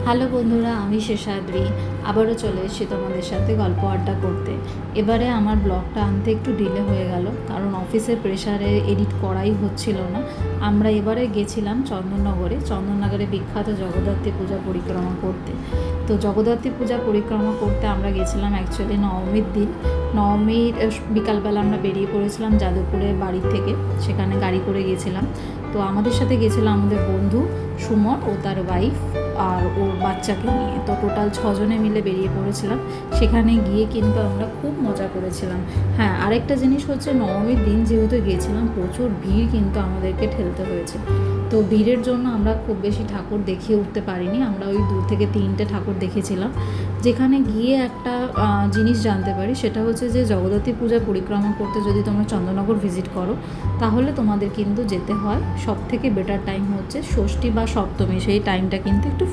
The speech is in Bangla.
হ্যালো বন্ধুরা, আমি শেষাদ্রি আবারও চলে এসেছি তোমাদের সাথে গল্প আড্ডা করতে। এবারে আমার ব্লগটা আনতে একটু ডিলে হয়ে গেল, কারণ অফিসের প্রেশারে এডিট করাই হচ্ছিল না। আমরা এবারে গেছিলাম চন্দননগরে বিখ্যাত জগদ্ধাত্রী পূজা পরিক্রমা করতে। তো জগদ্ধাত্রী পূজা পরিক্রমা করতে আমরা গেছিলাম অ্যাকচুয়ালি নবমীর দিন। নবমীর বিকালবেলা আমরা বেরিয়ে পড়েছিলাম যাদবপুরের বাড়ি থেকে, সেখানে গাড়ি করে গেছিলাম। তো আমাদের সাথে গেছিলাম আমাদের বন্ধু সুমন ও তার ওয়াইফ আর ওর বাচ্চাকে নিয়ে। তো টোটাল 6 জনে মিলে বেরিয়ে পড়েছিলাম। সেখানে গিয়ে কিন্তু আমরা খুব মজা করেছিলাম। হ্যাঁ, আরেকটা জিনিস হচ্ছে, নবমীর দিন যেহেতু গিয়েছিলাম, প্রচুর ভিড় কিন্তু আমাদেরকে ঠেলতে হয়েছে। তো ভিড়ের জন্য আমরা খুব বেশি ঠাকুর দেখিয়ে উঠতে পারিনি। আমরা ওই 2 থেকে 3টে ঠাকুর দেখেছিলাম। যেখানে গিয়ে একটা জিনিস জানতে পারি, সেটা হচ্ছে যে জগদ্ধাত্রী পূজা পরিক্রমা করতে যদি তোমরা চন্দননগর ভিজিট করো, তাহলে তোমাদের কিন্তু যেতে হয়। সব থেকে বেটার টাইম হচ্ছে ষষ্ঠী বা সপ্তমী, সেই টাইমটা কিন্তু একটু